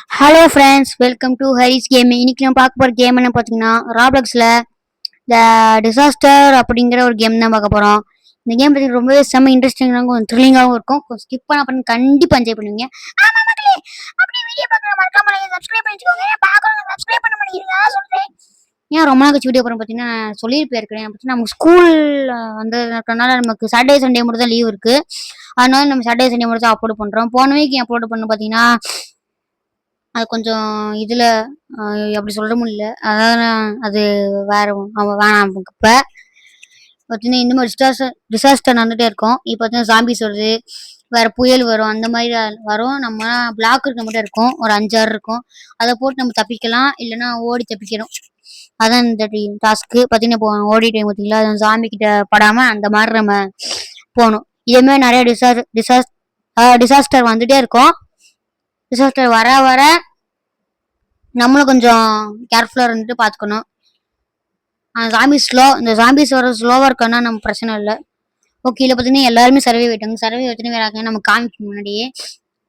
Hello friends, welcome to Haris game. இன்னைக்கு நம்ம பார்க்க போகிற கேம் என்ன பார்த்தீங்கன்னா, ராப்ளக்ஸில் த டிசாஸ்டர் அப்படிங்கிற ஒரு கேம் தான் பார்க்க போகிறோம். இந்த கேம் பற்றி ரொம்பவே செம்ம இன்ட்ரெஸ்டிங்காகவும் கொஞ்சம் த்ரில்லிங்காகவும் இருக்கும். கொஞ்சம் ஸ்கிப் பண்ண கண்டிப்பாக என்ஜாய் பண்ணுவீங்க. ஆமா மக்களே, அப்படியே வீடியோ பார்க்குற மறக்காம சப்ஸ்கிரைப் பண்ணிக்கோங்க. பார்க்குறவங்க சப்ஸ்கிரைப் பண்ண மாட்டேங்கிறீங்களா சொல்கிறேன். ஏன் ரொம்ப நாள் கழிச்சு வீடியோ போகிறோம் பார்த்தீங்கன்னா, சொல்லியிருப்பேன் இருக்கிறேன் பார்த்தீங்கன்னா, நமக்கு ஸ்கூல் வந்ததுனால நமக்கு சாட்டர்டே சண்டே மட்டும் தான் லீவ் இருக்குது. அதனால நம்ம சாட்டர்டே சண்டே மட்டும் தான் அப்லோட் பண்ணுறோம். போன வீக் அப்லோட் பண்ண பார்த்தீங்கன்னா அது கொஞ்சம் இதில் அப்படி சொல்ல முடியல. அதாவது அது வேற வேணாம். இப்போ பார்த்தீங்கன்னா இந்த மாதிரி டிசாஸ்டர் நடந்துகிட்டே இருக்கும். இப்போ பார்த்தீங்கன்னா ஜாம்பிஸ் வருது, வேற புயல் வரும், அந்த மாதிரி வரும். நம்ம பிளாக் இருக்க மட்டும் இருக்கும், ஒரு 5-6 இருக்கும். அதை போட்டு நம்ம தப்பிக்கலாம், இல்லைன்னா ஓடி தப்பிக்கிறோம். அதான் இந்த டாஸ்க்கு. பார்த்தீங்கன்னா இப்போ ஓடி டைம் பார்த்தீங்களா, அது ஜாம்பி கிட்ட படாமல் அந்த மாதிரி நம்ம போகணும். இதேமாதிரி நிறைய டிசாஸ்டர் வந்துட்டே இருக்கும். டிசாஸ்டர் வர வர நம்மளும் கொஞ்சம் கேர்ஃபுல்லாக இருந்துட்டு பார்த்துக்கணும். இந்த ஜாம்பிஸ் வர ஸ்லோவாக இருக்கன்னா நம்ம பிரச்சனை இல்லை. ஓகே, இதில் பார்த்தீங்கன்னா எல்லாருமே சர்வே ஆயிட்டாங்க. சர்வே வச்சுன்னு வேறாங்க நம்ம காமிக்கும் முன்னாடியே.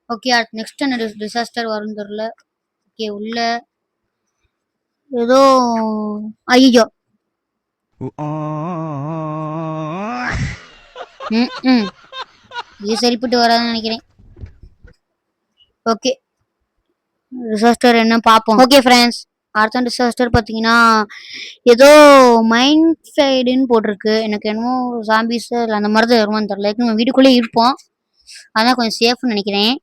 ஓகே, அடுத்து நெக்ஸ்ட் என்ன டிசாஸ்டர் வரும்னு தெரியல. ஓகே, உள்ள ஏதோ ஐயோ இது சரிப்பட்டு வராதுன்னு நினைக்கிறேன். ஓகே, டிசாஸ்டர் என்ன பார்ப்போம். ஓகே ஃப்ரெண்ட்ஸ், அடுத்த டிசாஸ்டர் பார்த்தீங்கன்னா ஏதோ மைண்ட் சைடுன்னு போட்டிருக்கு. எனக்கு என்னமோ ஜாம்பிஸ் இல்லை அந்த மாதிரி தான் வருமானு தெரியல. நம்ம வீட்டுக்குள்ளே இருப்போம், அதான் கொஞ்சம் சேஃப்னு நினைக்கிறேன்.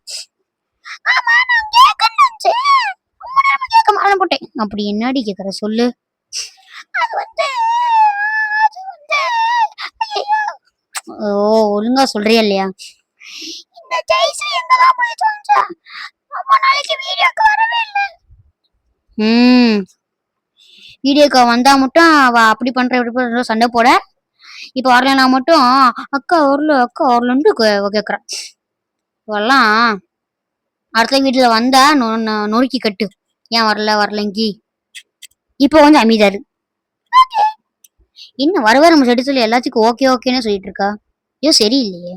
போட்டேன். அப்படி என்னடி கேட்குற சொல்லு. ஓ, ஒழுங்கா சொல்றியா இல்லையா? இந்த ஜெய்ஸ்ரீ எங்கதான் போய் தொலைஞ்சா? ரொம்ப நாளைக்கு வீடியோக்கு வரவே இல்லை. வீடியோக்கு வந்தா மட்டும் அவ அப்படி பண்ற இப்படி பண்ற சண்டை போட, இப்ப வரலனா மட்டும் அக்கா வரலன்ட்டு கேக்குறான். இவெல்லாம் அடுத்த வீட்டுல வந்தா நொறுக்கி கட்டு. ஏன் வரலங்கி இப்ப வந்து அமைதியாரு. இன்னும் வர நம்ம செடி சொல்லி எல்லாத்துக்கும் ஓகே ஓகேன்னு சொல்லிட்டு இருக்கா. ஐயோ சரியில்லையே.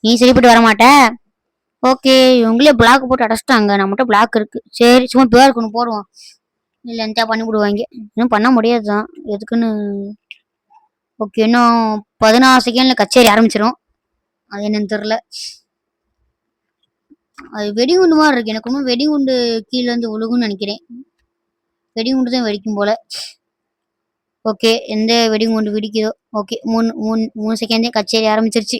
நீ சரிப்பட்டு வர மாட்ட. ஓகே, இவங்களே பிளாக் போட்டு அடைச்சிட்டாங்க. நம்மகிட்ட பிளாக் இருக்கு. சரி, சும்மா பேருக்கு ஒன்று போடுவோம். இல்லை என்கிட்ட பண்ணி விடுவாங்க. இன்னும் பண்ண முடியாதுதான், எதுக்குன்னு. ஓகே, இன்னும் 16 செகண்ட்ல கச்சேரி ஆரம்பிச்சிடும். அது என்னன்னு தெரியல. அது வெடிகுண்டு மாதிரி இருக்கு. எனக்கு ஒன்றும் வெடிகுண்டு கீழே இருந்து விழுகுன்னு நினைக்கிறேன். வெடிகுண்டு தான் வெடிக்கும் போல. ஓகே, எந்த வெடிகுண்டு வெடிக்குதோ. ஓகே, 3 செகண்டே கச்சேரி ஆரம்பிச்சிருச்சு.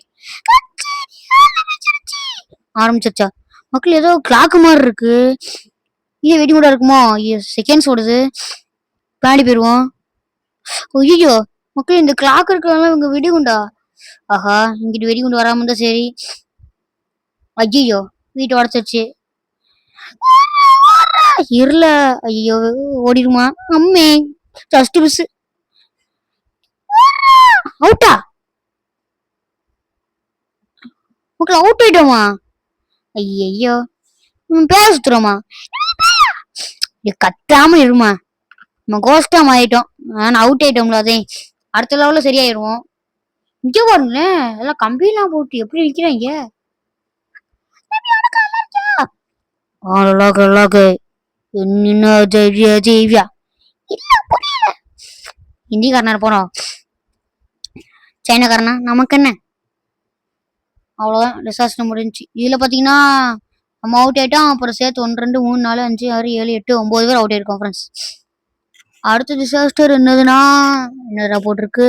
ஆரம்பிச்சிருச்சா மக்கள்? ஏதோ கிளாக் மாதிரி இருக்கு. ஏன் வெடிகுண்டா இருக்குமோ? செகண்ட்ஸ் ஓடுது. பின்னாடி போயிருவோம். ஐயோ மக்கள், இந்த கிளாக் இருக்கிறவங்க இவங்க வெடிகுண்டா? ஆஹா, இங்கிட்டு வெடிகுண்டு வராம இருந்தா சரி. ஐயோ, வீட்டை உடச்சிருச்சு. இருல. ஐயோ, ஓடிடுமா? அம்மே, ஜஸ்ட் மிஸ். அவுட்டா? மக்கள் அவுட் ஆயிட்டோமா? ஐயோ, பேசுறோமா? கத்தாம இருமா. நம்ம கோஸ்டா மாறிட்டோம். நான் அவுட் ஆயிட்டோம்ல, அதே அடுத்த லெவல்ல சரியாயிருவோம். இங்க பாருங்களேன், எல்லாம் கம்பியெல்லாம் போட்டு எப்படி நிக்கிறாங்க. ஹிந்திக்காரனா போறோம், சைனாக்காரனா நமக்கு என்ன? அவ்வளவுதான், டிசாஸ்டர் முடிஞ்சு. இதுல பாத்தீங்கன்னா நம்ம அவுட் ஆயிட்டோம். அப்புறம் சேர்த்து 1 2 3 4 5 6 7 8 9 பேர் அவுட் ஆயிருக்கோம் ஃப்ரெண்ட்ஸ். அடுத்த டிசாஸ்டர் என்னதுன்னா என்னடா போட்டிருக்கு,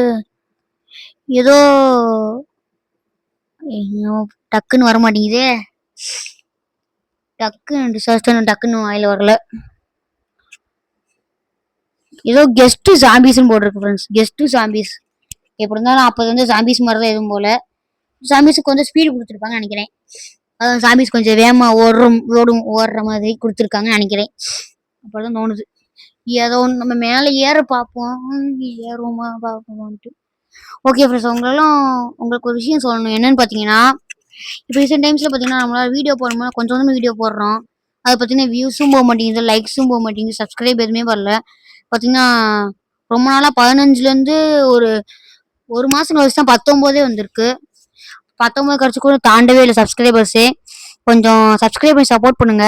ஏதோ டக்குன்னு வர மாட்டேங்குதே. டக்குன்னு டிசாஸ்டர் டக்குன்னு வாயில வரல. ஏதோ கெஸ்ட் ஜாம்பிஸ்ன்னு போட்டிருக்கு ஃப்ரெண்ட்ஸ். கெஸ்ட் ஜாம்பிஸ் எப்படி இருந்தாலும் அப்போ வந்து ஜாம்பிஸ் மாதிரி தான் எதுவும் போல. ஜாம்பிஸுக்கு கொஞ்சம் ஸ்பீடு கொடுத்துருப்பாங்கன்னு நினைக்கிறேன். அதான் ஜாம்பிஸ் கொஞ்சம் வேகமா ஓடுற மாதிரி கொடுத்துருக்காங்கன்னு நினைக்கிறேன். அப்பதான் தோணுது. ஏதோ ஒன்று நம்ம மேலே ஏற பார்ப்போம். ஏறுவோமா பார்ப்போமான்ட்டு. ஓகே ஃப்ரெண்ட்ஸ், உங்களுக்கு ஒரு விஷயம் சொல்லணும். என்னன்னு பார்த்தீங்கன்னா, இப்போ ரீசெண்ட் டைம்ஸில் பார்த்தீங்கன்னா நம்மளால வீடியோ போடும்போது கொஞ்சம் வீடியோ போடுறோம். அதை பார்த்தீங்கன்னா வியூஸும் போக மாட்டேங்குது, லைக்ஸும் போக மாட்டேங்குது, சப்ஸ்கிரைப் எதுவுமே வரல. பார்த்தீங்கன்னா ரொம்ப நாளாக 15லேருந்து ஒரு மாதம் கழிச்சு தான் 19 வந்திருக்கு. 19 கடிச்சு கூட தாண்டவே இல்லை சப்ஸ்கிரைபர்ஸு. கொஞ்சம் சப்ஸ்கிரைப் பண்ணி சப்போர்ட் பண்ணுங்க.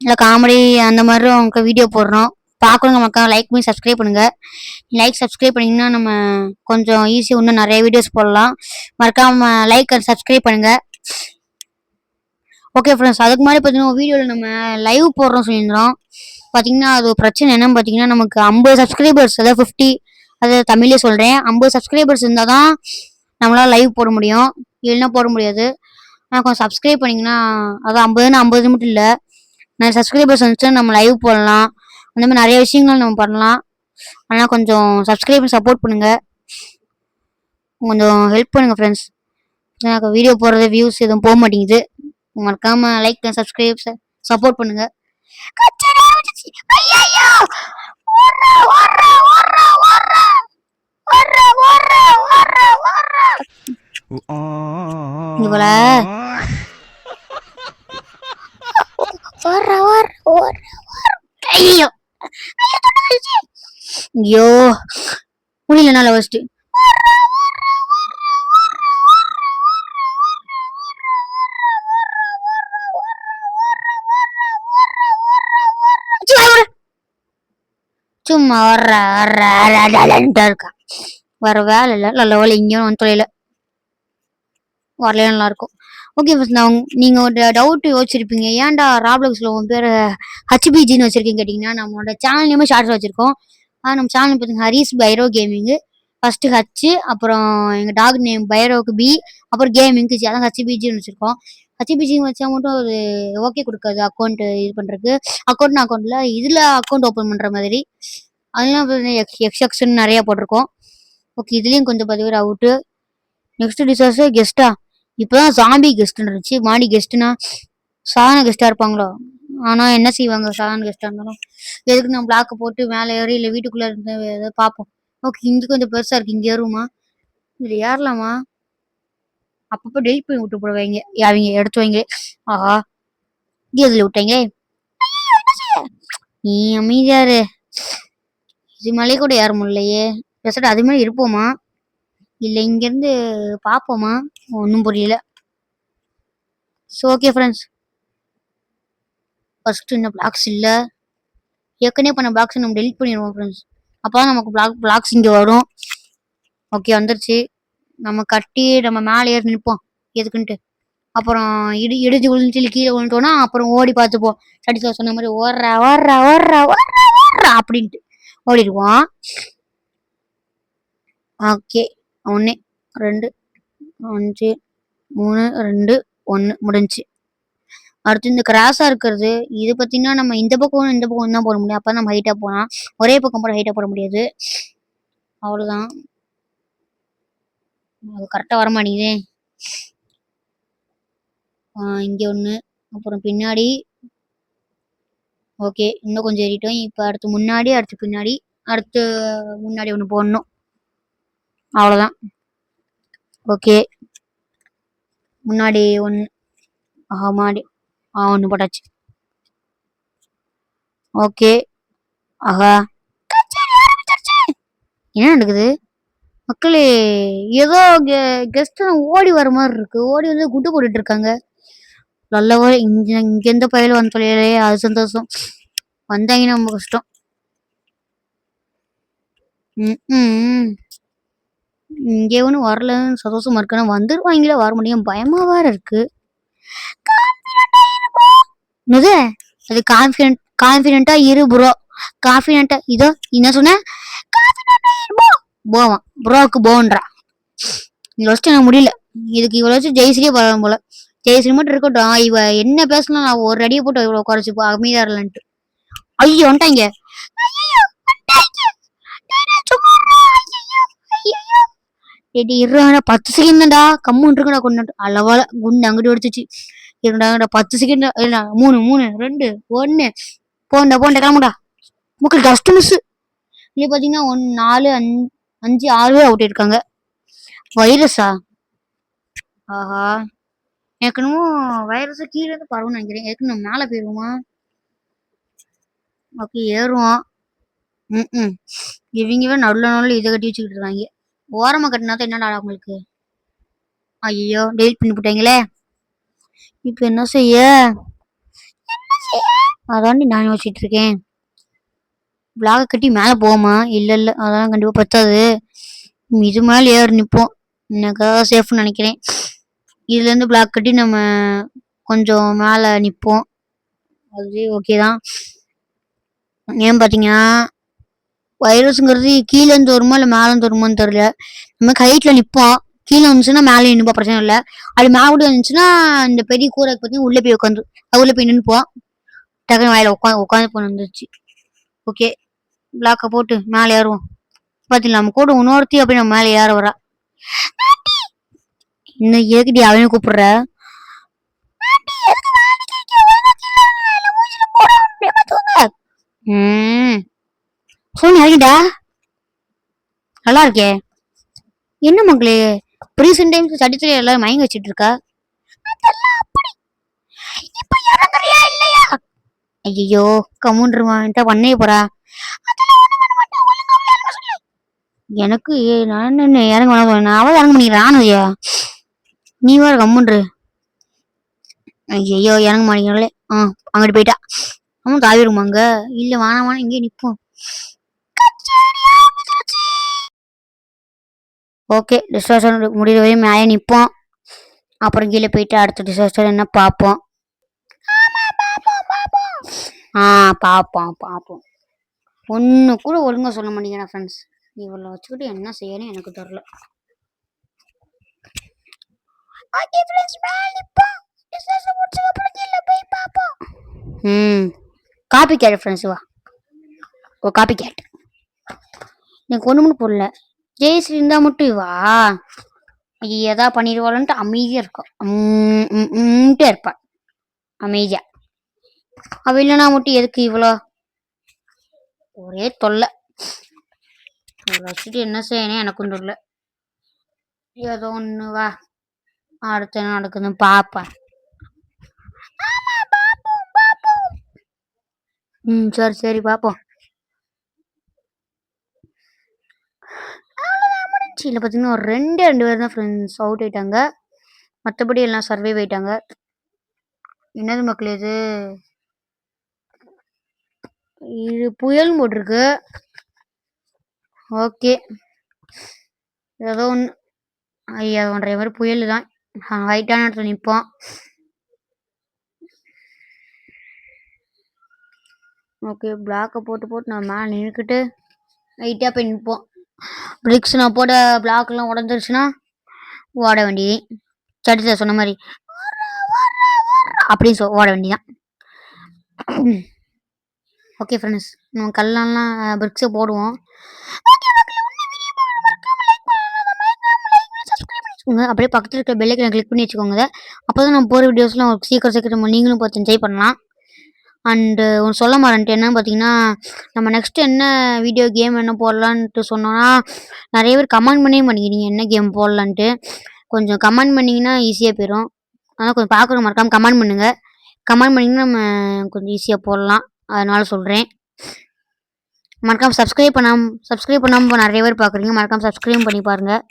இல்லை காமெடி அந்த மாதிரி உங்களுக்கு வீடியோ போடுறோம். பார்க்கணுங்க மக்கள் லைக் பண்ணி சப்ஸ்கிரைப் பண்ணுங்க. லைக் சப்ஸ்கிரைப் பண்ணிங்கன்னா நம்ம கொஞ்சம் ஈஸியாக இன்னும் நிறைய வீடியோஸ் போடலாம். மறக்காம லைக் அண்ட் சப்ஸ்கிரைப் பண்ணுங்க. ஓகே ஃப்ரெண்ட்ஸ், அதுக்கு முன்னாடி பார்த்தீங்கன்னா வீடியோவில் நம்ம லைவ் போடுறோம் சொல்லியிருந்தோம். பார்த்தீங்கன்னா அது பிரச்சனை என்னன்னு பார்த்தீங்கன்னா நமக்கு 50 சப்ஸ்கிரைபர்ஸ், அதாவது 50, அது தமிழ்லேயே சொல்கிறேன், 50 சப்ஸ்கிரைபர்ஸ் இருந்தால் தான் நம்மளால் லைவ் போட முடியும், இல்லைன்னா போட முடியாது. ஆனால் கொஞ்சம் சப்ஸ்கிரைப் பண்ணிங்கன்னா அது 50ன்னு 50 மட்டும் இல்லை, நிறைய சப்ஸ்கிரைபர்ஸ் வந்துச்சுன்னா நம்ம லைவ் போடலாம். அந்த மாதிரி நிறைய விஷயங்கள் நம்ம பண்ணலாம். ஆனால் கொஞ்சம் சப்ஸ்கிரைப் பண்ணி சப்போர்ட் பண்ணுங்கள், கொஞ்சம் ஹெல்ப் பண்ணுங்கள் ஃப்ரெண்ட்ஸ். எனக்கு வீடியோ போடுறது வியூஸ் எதுவும் போக மாட்டேங்குது. மறக்காம லைக் சப்ஸ்கிரைப் சப்போர்ட் பண்ணுங்க. இவள ஐயோ ஐயோ முடியல நல்ல ஃபர்ஸ்ட். சும்மா இருக்கா, வர வேலை இல்லை, நல்ல வேலை இங்கேயும் வந்து தொழில வரல நல்லா இருக்கும். ஓகே நான் நீங்க ஒரு டவுட் யோசிச்சிருப்பீங்க, ஏன்டா ராப்ளக்ஸ்ல உன் பேர் ஹச்பிஜின்னு வச்சிருக்கீங்க கேட்டீங்கன்னா, நம்மளோட சேனல் நேமே ஷார்ட்ஸ் வச்சிருக்கோம். நம்ம சேனல் பார்த்தீங்கன்னா ஹரிஸ் பைரோ கேமிங், ஃபர்ஸ்ட் ஹச், அப்புறம் எங்க டாக் நேம் பைரோவுக்கு பி, அப்புறம் கேமிங்க்கு ஜி, அதான் ஹச்பிஜின்னு வச்சிருக்கோம். ஹச்பிஜி வச்சா மட்டும் ஒரு ஓகே கொடுக்காது அக்கௌண்ட் இது பண்றதுக்கு. அக்கௌண்ட்ல இதுல அக்கௌண்ட் ஓப்பன் பண்ற மாதிரி அதெல்லாம் எக்ஸ்எக்ஸ்ன்னு நிறைய போட்டிருக்கோம். ஓகே இதுலயும் கொஞ்சம் 10 பேர் அவுட்டு. நெக்ஸ்ட் டிசாஸ் கெஸ்டா, இப்பதான் ஜாம்பி கெஸ்ட் இருந்துச்சு. மாடி கெஸ்ட்னா சாதாரண கெஸ்டா இருப்பாங்களோ, ஆனா என்ன செய்வாங்க சாதாரண கெஸ்டா இருந்தாலும். எதுக்கு நம்ம பிளாக் போட்டு மேலே ஏறி இல்லை வீட்டுக்குள்ள இருந்து ஏதாவது பார்ப்போம். ஓகே இங்க கொஞ்சம் பெருசா இருக்கு, இங்க ஏறுமா, இதுல ஏறலாமா, அப்பப்போ டெலிட் பண்ணி விட்டு போடுவாங்க அவங்க எடுத்து வைங்க. ஆஹா இங்க இதுல விட்டாங்க. நீ அமைதியாரு, இது மலை கூட ஏற முடியலையே, பேசிட்டு அது மாதிரி இருப்போமா இல்லை இங்க இருந்து பார்ப்போமா, ஒன்றும் புரியல. ஸோ ஓகே ஃப்ரெண்ட்ஸ், ஃபர்ஸ்ட் இன்னும் பிளாக்ஸ் இல்லை, ஏற்கனவே பண்ண பிளாக்ஸ் நம்ம டெலிட் பண்ணிடுவோம் ஃப்ரெண்ட்ஸ், அப்போ தான் நமக்கு பிளாக்ஸ் இங்கே வரும். ஓகே வந்துருச்சு, நம்ம கட்டி நம்ம மேலே ஏறி நிற்போம் எதுக்குன்ட்டு. அப்புறம் இடிஞ்சு விழுந்துட்டு கீழே விழுந்துட்டோன்னா அப்புறம் ஓடி பார்த்துப்போம். சடிச்சா சொன்ன மாதிரி ஓடுறா ஓடுறா ஓடுறா ஓடுறா ஓடுறா அப்படின்ட்டு ஓடிடுவோம். ஓகே 1 2 5 3 2 1 முடிஞ்சு. அடுத்து இந்த கிராஸா இருக்கிறது, இது பார்த்தீங்கன்னா நம்ம இந்த பக்கம் இந்த பக்கம் தான் போட முடியும், அப்போ நம்ம ஹைட்டா போகலாம். ஒரே பக்கம் போட ஹைட்டா போட முடியாது, அவ்வளோதான். அது கரெக்டாக வர மாட்டேங்குதே. இங்கே ஒன்று, அப்புறம் பின்னாடி. ஓகே இன்னும் கொஞ்சம் ஏறிட்டோம். இப்போ அடுத்து முன்னாடி, அடுத்து பின்னாடி, அடுத்து முன்னாடி ஒன்று போடணும், அவ்வளோதான். ஓகே முன்னாடி ஒன்று, மாடி ஒன்று போட்டாச்சு. ஓகே ஆஹா என்ன நடக்குது மக்களே, ஏதோ கெஸ்ட் ஓடி வர மாதிரி இருக்கு, ஓடி வந்து குட்டு போட்டுட்டு இருக்காங்க. நல்லவோ இங்க எந்த பயில வந்து தொழிலே, அது சந்தோஷம். வந்தாங்கன்னா ரொம்ப கஷ்டம். இங்கே ஒன்றும் வரலன்னு சந்தோஷமா இருக்கு, ஆனால் வந்துருவாங்களா வர முடியும் பயமா வேற இருக்கு. அது கான்ஃபிடென்ட்டா இரு ப்ரோ, கான்ஃபிடென்ட்டா இதோ என்ன சொன்ன, போவான் ப்ரோக்கு போன்றா. இவ்வளோ வச்சு எனக்கு முடியல, இதுக்கு இவ்வளோ வச்சு ஜெயஸ்ரீயே பரவாயில்ல போல. ஜெயஸ்ரீ மட்டும் இருக்கட்டும், இவ என்ன பேசலாம் நான் ஒரு அடியை போட்டு இவ்வளோ குறைச்சி அமைதியா இல்லைன்ட்டு. ஐயோ வந்துட்டாங்க, இருடா 10 செகண்ட் தான்டா கம்முன்னு இருக்குடா, கொண்டு அளவால குண்டு அங்கிட்டு வெடிச்சிச்சு. இருடா 10 செகண்ட், 3 3 2 1 போண்டா கிளம்புடா. மக்கள் ஜஸ்ட் மிஸ். இது பாத்தீங்கன்னா 1 4 5 6 பேர் அவுட் இருக்காங்க. வைரஸா, ஆஹா எனக்கு வைரஸ் கீழே இருந்து பரவும் நினைக்கிறேன், ஏற்கனவே நம்ம மேலே போயிருவோமா. ஓகே ஏறுவோம். இவங்க நடுவில் இதை கட்டி வச்சுக்கிட்டு இருக்காங்க, ஓரமா கட்டினா தான் என்னடா உங்களுக்கு. ஐயோ டெலிட் பண்ணி போட்டாங்களே. இப்ப என்ன செய்ய? அதாண்டி நான் யோசிச்சுட்டு இருக்கேன். பிளாக் கட்டி மேல போமா? இல்ல அதான் கண்டிப்பா பத்தாது. இது மேல ஏறி நிப்போம். எனக்கா சேஃப்னு நினைக்கிறேன். இதுல இருந்து பிளாக் கட்டி நம்ம கொஞ்சம் மேல நிப்போம். அது ஓகே தான். ஏன் பாத்தீங்கன்னா வைரஸ்ங்கிறது கீழே இருந்து வருமா இல்ல மேல இருந்து வருமான்னு தெரியல. நம்ம ஹைட்ல நிப்போம். கீழே வந்துச்சுன்னா மேலே நிப்போம், பிரச்சனை இல்லை. அது மேல கூட வந்துச்சுன்னா இந்த பெரிய கூரை பத்தி உள்ள போய் உட்காந்து உள்ள போய் நின்னுப்போம். டக்குனு வாயில உட்காந்து போன வந்துருச்சு. ஓகே, பிளாக்க போட்டு மேலே ஏறுவோம். பாத்தீங்களா நம்ம கூட இன்னொருத்தி அப்படி நம்ம மேலே ஏற வரா. இன்னும் ஏகிட்டி அவனையும் கூப்பிடுற. சொல்லி இறங்கிட்டா. நல்லா இருக்கே. என்ன மக்களே ரீசெண்ட் டைம்ஸ் சட்டித்துல எல்லாரும் மயங்க வச்சிட்டு இருக்கா. ஐயோ கம்முன்றுமா பண்ணே போறா. எனக்கு நான் இறங்க வேணாம், நான் அவள் இறங்க பண்ணிக்கிறேன். நானும் ஐயா நீ வேற கம்முன்று. ஐயோ இறங்க மாட்டேங்கிறாளே. அங்கிட்டு போயிட்டா. அவன் தாவிருமாங்க. இல்ல வானா இங்கே நிப்போம். ஓகே, டிசாஸ்டர் முடிகிற வரையும் மேலே நிற்போம். அப்புறம் கீழே போயிட்டு அடுத்த டிசாஸ்டர் என்ன பார்ப்போம். பார்ப்போம். ஒன்று கூட ஒழுங்கா சொல்ல மாட்டேங்கிறேன் ஃப்ரெண்ட்ஸ். இவளை வச்சுக்கிட்டு என்ன செய்யணும் எனக்கு தெரியல. காப்பி கேட் ஃப்ரெண்ட்ஸ் வா. ஓ காப்பி கேட். எனக்கு ஒண்ணுமே புரியல. ஜெயஸ்ரீ இருந்தா மட்டும் வா. எதா பண்ணிடுவாள்ன்ட்டு அமைதியா இருக்கும். இருப்பா அமைதியா. அவ இல்லைனா மட்டும் எதுக்கு இவ்வளோ ஒரே தொல்லை. இவ்வளோ வச்சுட்டு என்ன செய்யணும் எனக்கும் தெரியல. ஏதோ ஒண்ணு வா. அடுத்து என்ன நடக்குதுன்னு பாப்பேன். சரி பாப்போம். இதுல பாத்தீங்கன்னா ஒரு ரெண்டு பேர் தான் ஃப்ரெண்ட்ஸ் அவுட் ஆயிட்டாங்க. மற்றபடி எல்லாம் சர்வே ஆயிட்டாங்க. என்னது மக்கள் இது புயல் போட்டிருக்கு. ஓகே ஏதோ ஒன்று. ஐயா ஒன்றரை மாதிரி புயல் தான். ஹைட்டான இடத்துல நிற்போம். ஓகே பிளாக்கை போட்டு நான் மேலே நின்றுக்கிட்டு ஹைட்டாக போய் நிற்போம். பிரிக்ஸ் நான் போட பிளாக்லாம் உடஞ்சிருச்சுன்னா ஓட வேண்டியது. சட்டத்தில் சொன்ன மாதிரி அப்படின்னு ஓட வேண்டியதான். ஓகே ஃப்ரெண்ட்ஸ், நம்ம கல்லெல்லாம் பிரிக்ஸை போடுவோம். அப்படியே பக்கத்தில் இருக்கிற பெல்லைக்கனை கிளிக் பண்ணி வச்சுக்கோங்க. அப்போ தான் நம்ம போகிற வீடியோஸ்லாம் சீக்கிரம் நீங்களும் பார்த்து என்ஜாய் பண்ணலாம். அண்டு ஒன்று சொல்ல மாட்டேன்ட்டு என்னன்னு பார்த்தீங்கன்னா, நம்ம நெக்ஸ்ட் என்ன வீடியோ கேம் என்ன போடலான்ட்டு சொன்னோன்னா நிறைய பேர் கமெண்ட் பண்ணவே மாட்டேங்கிறீங்க என்ன கேம் போடலான்ட்டு. கொஞ்சம் கமெண்ட் பண்ணிங்கன்னா ஈஸியாக போயிடும். ஆனால் கொஞ்சம் பார்க்குறவங்க மறக்காமல் கமெண்ட் பண்ணுங்கள். கமெண்ட் பண்ணிங்கன்னா நம்ம கொஞ்சம் ஈஸியாக போடலாம். அதனால சொல்கிறேன். மறக்காமல் சப்ஸ்கிரைப் பண்ணாமல் நிறைய பேர் பார்க்குறீங்க. மறக்காமல் சப்ஸ்கிரைப் பண்ணி பாருங்கள்.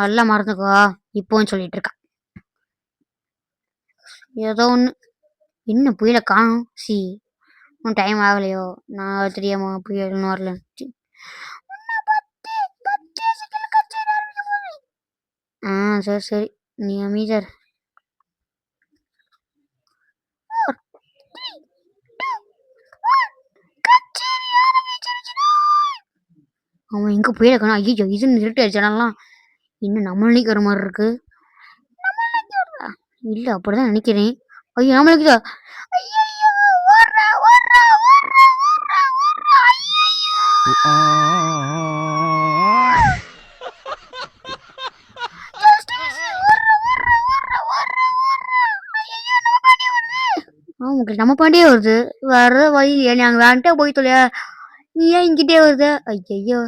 அதெல்லாம் மறந்துக்கோ இப்போன்னு சொல்லிட்டு இருக்கா. ஏதோ ஒன்று. என்ன புயலை காணும். இன்னும் டைம் ஆகலையோ? நான் தெரியாம புயல் இன்னும் வரல. சரி நீ அமைதியார். அவன் எங்க புயலை காணும். ஐயோ இது இருட்டு அடிச்சாலாம். இன்னும் நம்ம நினைக்கிற மாதிரி இருக்கு. இல்ல அப்படிதான் நினைக்கிறேன். ஐயோ நம்மளுக்கு நம்ம பாண்டியே வருது. வர்ற வழி நாங்க வேன்ட்டே போய் தொலையா. நீ ஏன் இங்கிட்டே வருது? ஐயோ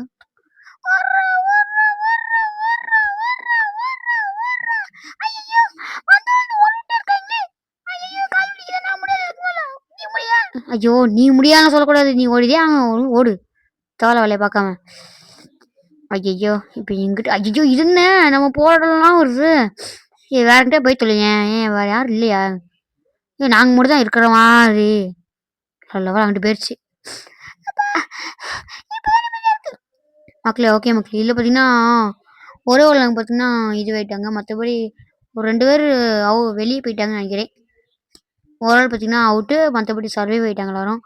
ஐயோ நீ முடியாதுன்னு சொல்லக்கூடாது. நீ ஓடிதே ஓடு. தவளை வேலையை பார்க்காம. ஐயோ இப்போ எங்கிட்ட ஐயோ இது என்ன நம்ம போடலாம் வருது. வேறகிட்ட போய் தொலையேன். ஏன் வேற யாரும் இல்லையா? நாங்கள் மட்டும் தான் இருக்கிற மாதிரி. சொல்லவா அங்கிட்டு போயிடுச்சு. மக்களே ஓகே மக்களே. இதில் பார்த்தீங்கன்னா ஒரே ஒரு பார்த்தீங்கன்னா இதுவாயிட்டாங்க. மற்றபடி ஒரு 2 பேர் வெளியே போயிட்டாங்கன்னு நினைக்கிறேன். ஒரு ஆள் பார்த்தீங்கன்னா அவுட்டு, மற்றபடி சர்வைவ் ஆயிட்டாங்க எல்லாரும்.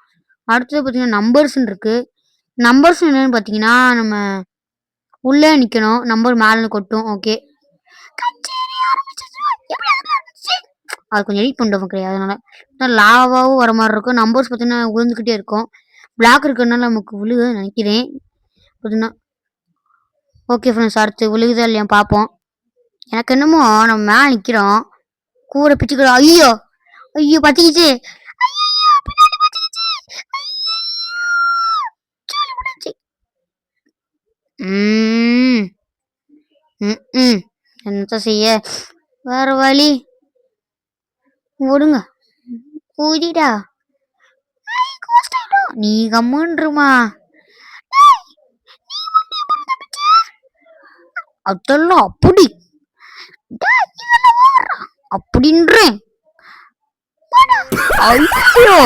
அடுத்தது பார்த்தீங்கன்னா நம்பர்ஸ்ன்னு இருக்கு. நம்பர்ஸ் என்னன்னு பார்த்தீங்கன்னா நம்ம உள்ளே நிற்கணும். நம்பர் மேலே கொட்டும். ஓகே அது கொஞ்சம் எடிட் பண்ணுறோம் மக்களே. அதனால லாவாவும் வர மாதிரி இருக்கும். நம்பர்ஸ் பார்த்தீங்கன்னா விழுந்துக்கிட்டே இருக்கும். பிளாக் இருக்கிறதுனால நமக்கு விழுகுதுன்னு நினைக்கிறேன். பார்த்தீங்கன்னா ஓகே ஃப்ரெண்ட்ஸ், அடுத்து விழுகுதா இல்லையா பார்ப்போம். எனக்கு என்னமோ நம்ம மேலே நிற்கிறோம். கூரை பிச்சுக்கிறோம். ஐயோ ஐயோ பத்திக்கிச்சு. என்ன செய்ய வேற வழி. ஓடுங்க ஊதிடா. நீ கம்முன்றுமா. அதெல்லாம் அப்படி அப்படின்றேன். ஐயோ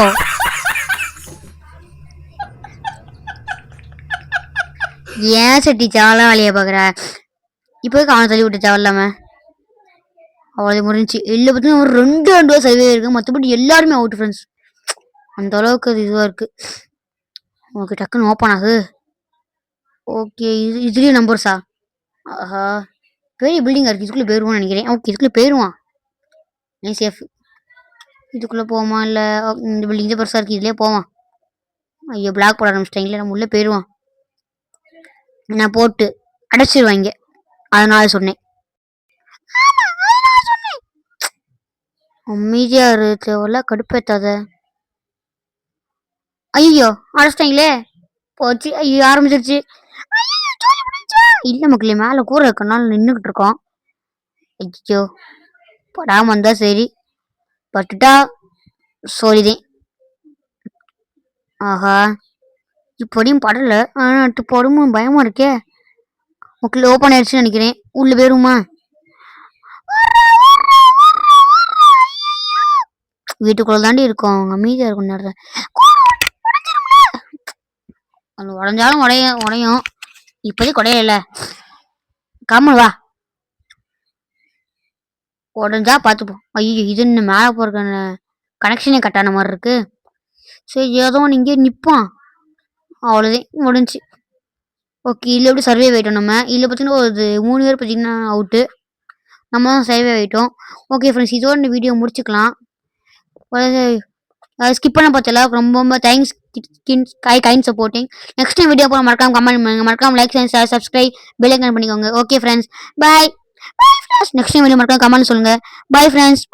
ஏன் சட்டி சாவலா வேலையை பார்க்குற? இப்போ அவனை தள்ளி விட்டு சாவலாம அவ்வளோ முடிஞ்சு. இல்லை பார்த்தீங்கன்னா ஒரு 2 சர்வே இருக்கு. மற்றபடி எல்லாருமே அவுட் ஃப்ரெண்ட்ஸ். அந்த அளவுக்கு அது இதுவாக இருக்கு. ஓகே டக்குன்னு ஓப்பன் ஆகு. ஓகே இதுலேயும் நம்பர்ஸா? ஆஹா பெரிய பில்டிங்காக இருக்குது. இதுக்குள்ளே போயிடுவான்னு நினைக்கிறேன். ஓகே இதுக்குள்ளே போயிடுவான். நீ சேஃப். இதுக்குள்ளே போவான் இல்லை இந்த பில்டிங் தான் பெருசாக இருக்குது. இதுலேயே போவான். ஐயோ பிளாக் போட ஆரம்பிச்சிட்டாங்களே. நம்ம உள்ளே போயிடுவான். நான் போட்டு அடைச்சிருவாங்க. அதனால சொன்னேன். அமைதியா தேவையில்ல கடுப்பேத்தாத. ஐயோ அடைச்சிட்டாங்களே. போச்சு. ஐயோ ஆரம்பிச்சிருச்சு. இல்ல மக்களே மேல கூரை இருக்கனால நின்றுகிட்டு இருக்கோம். ஐயோ படாம வந்தா சரி. பட்டுட்டா சொல்லிதேன். ஆஹா இப்படியும் படல. ஆனா படும் பயமா இருக்கே. மக்கள் ஓப்பன் ஆயிடுச்சுன்னு நினைக்கிறேன். உள்ள போயிருமா? வீட்டுக்குள்ள தாண்டி இருக்கும். அவங்க அமைதியா இருக்கும் நேரத்தில். அது உடஞ்சாலும் உடையும். இப்போதைக்கு உடையல. கம்மல் வா. உடஞ்சா பார்த்துப்போம். ஐயோ இது இன்னும் மேலே போகிற கனெக்ஷனே கட்டான மாதிரி இருக்கு. சரி ஏதோ இங்கே நிற்பான். அவ்வளோதான் முடிஞ்சு. ஓகே இதில் எப்படி சர்வே ஆகிட்டோம் நம்ம. இதில் பார்த்தீங்கன்னா ஒரு 3 பேர் பார்த்தீங்கன்னா அவுட்டு. நம்ம தான் சர்வே ஆகிட்டோம். ஓகே ஃப்ரெண்ட்ஸ் இதோட இந்த வீடியோ முடிச்சுக்கலாம். ஸ்கிப் பண்ண பார்த்தல ரொம்ப ரொம்ப thanks kind supporting. Next time video போக மறக்காம கமெண்ட் பண்ணுங்க. மறக்காம like share subscribe bell icon பண்ணிக்கோங்க. Okay friends bye. Next time video மறக்காம கமெண்ட் சொல்லுங்க. Bye friends.